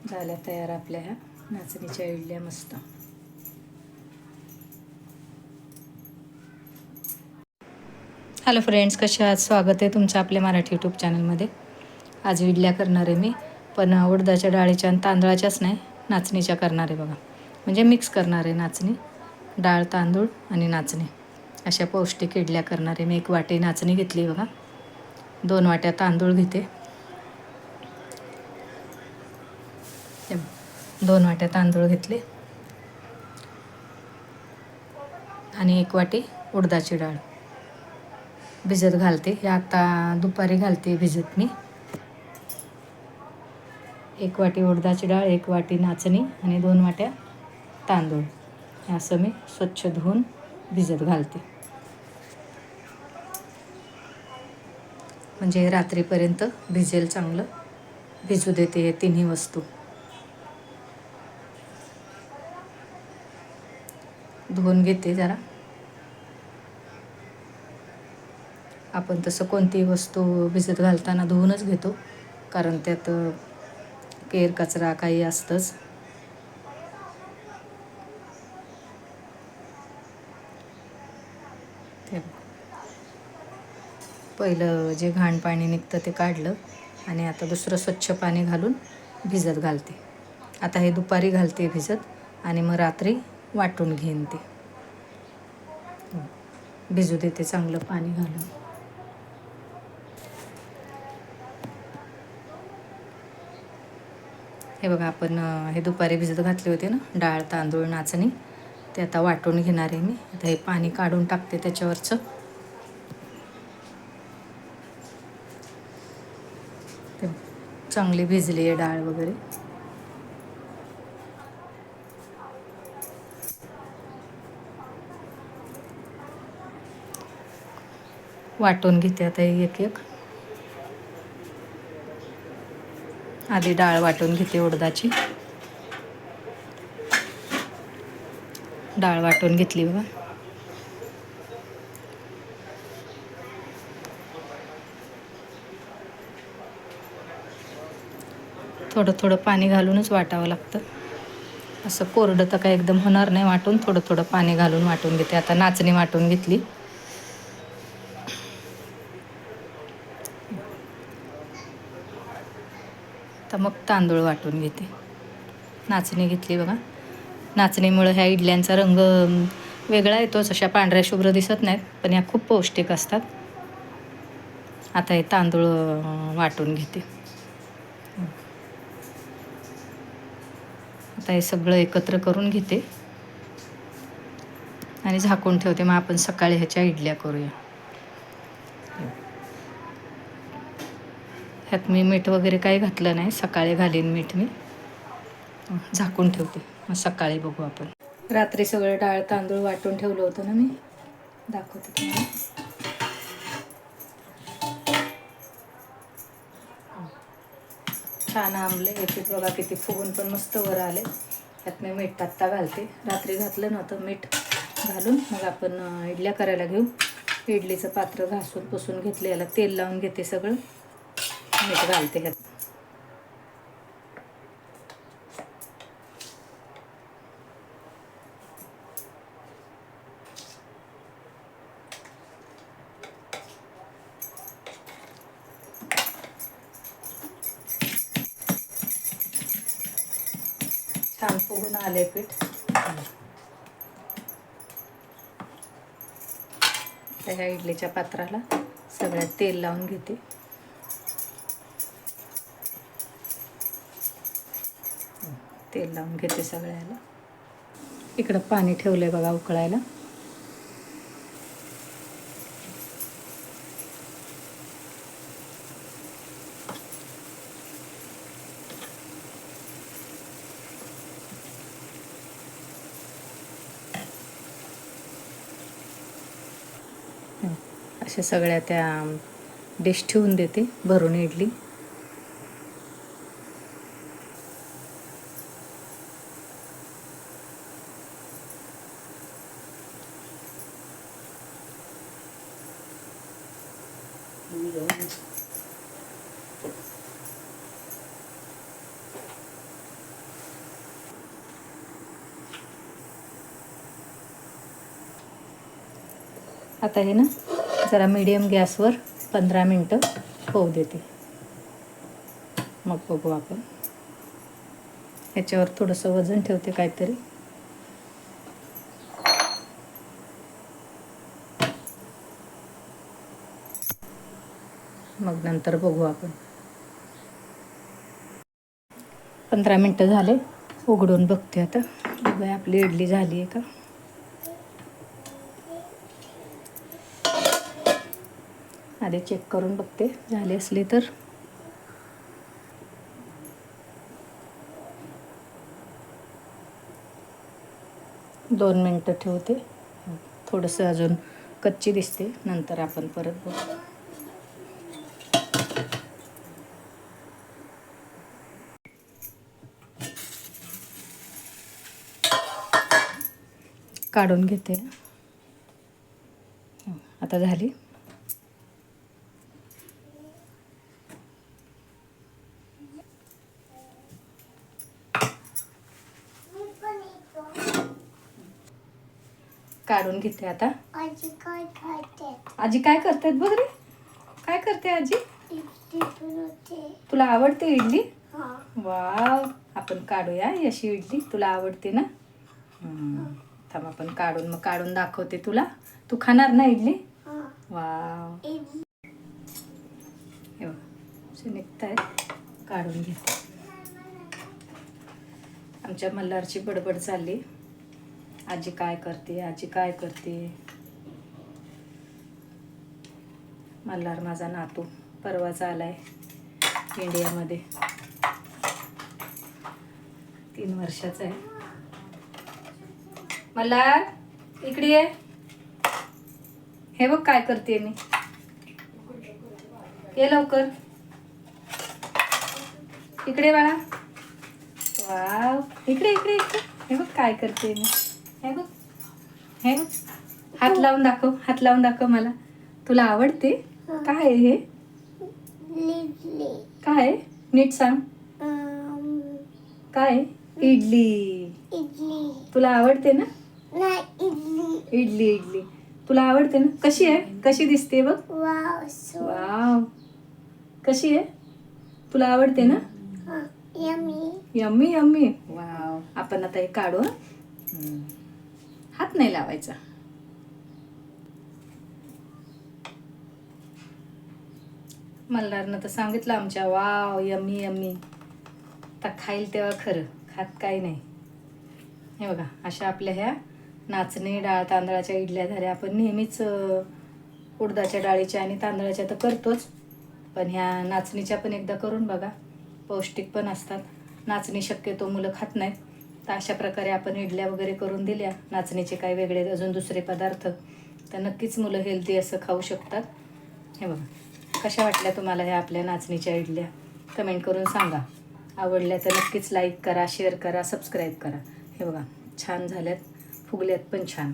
झाल्या तयार आपल्या ह्या नाचणीच्या इडल्या मस्त. हॅलो फ्रेंड्स, कसे आहात? स्वागत आहे तुमचं आपल्या मराठी यूट्यूब चॅनलमध्ये. आज इडल्या करणार आहे मी, पण उडदाच्या डाळीच्या आणि तांदळाच्याच नाही, नाचणीच्या करणार आहे बघा. म्हणजे मिक्स करणार आहे, नाचणी डाळ, तांदूळ आणि नाचणी अशा पौष्टिक इडल्या करणार आहे मी. 1 वाटी नाचणी घेतली बघा, 2 वाट्या तांदूळ घेते, 2 वाट्या तांदूळ घेतले आणि 1 वाटी उडदाची डाळ भिजत घालते. हे आता दुपारी घालते भिजत मी. 1 वाटी उडदाची डाळ, 1 वाटी नाचणी आणि 2 वाट्या तांदूळ. हे असं मी स्वच्छ धुवून भिजत घालते, म्हणजे रात्रीपर्यंत भिजेल. चांगलं भिजू देते हे तिन्ही वस्तू. धुवून घेते जरा. आपण तसं कोणतीही वस्तू भिजत घालताना धुवूनच घेतो, कारण त्यात केर कचरा काही असतंच. ते पहिलं जे घाण पाणी निघतं ते काढलं आणि आता दुसरं स्वच्छ पाणी घालून भिजत घालते. आता हे दुपारी घालते भिजत आणि मग रात्री वाटून घेईन ते. भिजू देते चांगलं पाणी घालून. हे बघा, आपण हे दुपारी भिजत घातले होते ना, डाळ, तांदूळ, नाचणी, ते आता वाटून घेणार आहे मी. आता हे पाणी काढून टाकते त्याच्यावरचं. ते चांगली भिजली आहे डाळ वगैरे. वाटून घेते आता एक एक. आधी डाळ वाटून घेते उडदाची. डाळ वाटून घेतली बघा. थोडं थोडं पाणी घालूनच वाटावं लागतं. असं कोरडं तर काय एकदम होणार नाही वाटून. थोडं थोडं पाणी घालून वाटून घेते. आता नाचणी वाटून घेतली. तर मग तांदूळ वाटून घेते. नाचणी घेतली बघा. नाचणीमुळे ह्या इडल्यांचा रंग वेगळा येतोच, अशा पांढऱ्या शुभ्र दिसत नाहीत, पण या खूप पौष्टिक असतात. आता हे तांदूळ वाटून घेते. आता हे सगळं एकत्र करून घेते आणि झाकून ठेवते. मग आपण सकाळी ह्याच्या इडल्या करूया. ह्यात मी मीठ वगैरे काही घातलं नाही, सकाळी घालीन मीठ मी. झाकून ठेवते, मग सकाळी बघू आपण. रात्री सगळं डाळ तांदूळ वाटून ठेवलं होतं ना मी, दाखवते तुम्हाला. छान आंबले हे पीठ बघा, किती फुगून पण मस्त वर आले. त्यात मी मीठ आत्ता घालते. रात्री घातलं नव्हतं मीठ घालून. मग आपण इडल्या करायला घेऊ. इडलीचं पात्र घासून पुसून घेतले, याला तेल लावून घेते, सगळं मीठ घालते ह्यात. छान फुगून आले पीठ. तर ह्या इडलीच्या पात्राला सगळ्यात तेल लावून घेते. तेल लावून घेते सगळ्याला. इकडं पाणी ठेवलंय बघा उकळायला. अशा सगळ्या त्या डिश ठेवून देते भरून इडली. आता हे ना जरा मीडियम गॅसवर 15 मिनटं होऊ देते. मग बघू आपण. ह्याच्यावर थोडंसं वजन ठेवते काहीतरी. मग नंतर बघू आपण. 15 मिनटं झाले. उघडून बघते आता. बघूया आपली इडली झाली आहे का. आधी चेक करून बघते झाली असली तर. दोन मिनटं ठेवते. थोडंसं अजून कच्ची दिसते. नंतर आपण परत बघू. काढून घेते. आता झाली. काढून घेते आता. आजी काय करते? आजी काय करतात बघ रे. काय करते आजी? इडली बनवते. तुला आवडते इडली? हा. वाव. आपण काढूया अशी इडली. तुला आवडते ना? थांब आपण काढून मग काढून दाखवते तुला. तू खाणार ना इडली? हा. वाव. इडली. हे बघ असे निघतायत. काढून घेते. आमच्या मल्हारची बडबड चालली. आजी काय करते, आजी काय करते. मल्हार माझा नातू परवाच आलाय इंडियामध्ये. 3 वर्षाचा आहे. मल्हार इकडे ये. हे बघ काय करते मी. ये लवकर इकडे बाळा. वाव. इकडे इकडे इकडे. हे बघ काय करते मी. हे बघ हे बघ. हात लावून दाखव. हात लावून दाखव मला. तुला आवडते? काय आहे हे? इडली. काय नीट सांग. काय? इडली. इडली. तुला आवडते ना? नाही इडली. इडली इडली. तुला आवडते ना? कशी आहे? कशी दिसते बघ. वाव. वाव. कशी आहे? तुला आवडते ना? हा. यम्मी. Yummy yummy. वाव. आपण आता हे काढू. हात नाही लावायचा. मल्हारनं तर सांगितलं आमच्या वाव यम्मी यम्मी. आता खाईल तेव्हा खरं. खात काही नाही. हे बघा अशा आपल्या ह्या नाचणी डाळ तांदळाच्या इडल्या झाल्या. आपण नेहमीच उडदाच्या डाळीच्या आणि तांदळाच्या तर करतोच. पण ह्या नाचणीच्या पण एकदा करून बघा. पौष्टिक पण असतात. नाचणी शक्यतो मुलं खात नाहीत. तर अशा प्रकारे आपण इडल्या वगैरे करून दिल्या. नाचणीचे काही वेगळे अजून दुसरे पदार्थ तर नक्कीच मुलं हेल्दी असं खाऊ शकतात. हे बघा कशा वाटल्या तुम्हाला ह्या आपल्या नाचणीच्या इडल्या. कमेंट करून सांगा. आवडल्या तर नक्कीच लाईक करा, शेअर करा, सबस्क्राईब करा. हे बघा छान झाल्यात. फुगल्यात पण छान.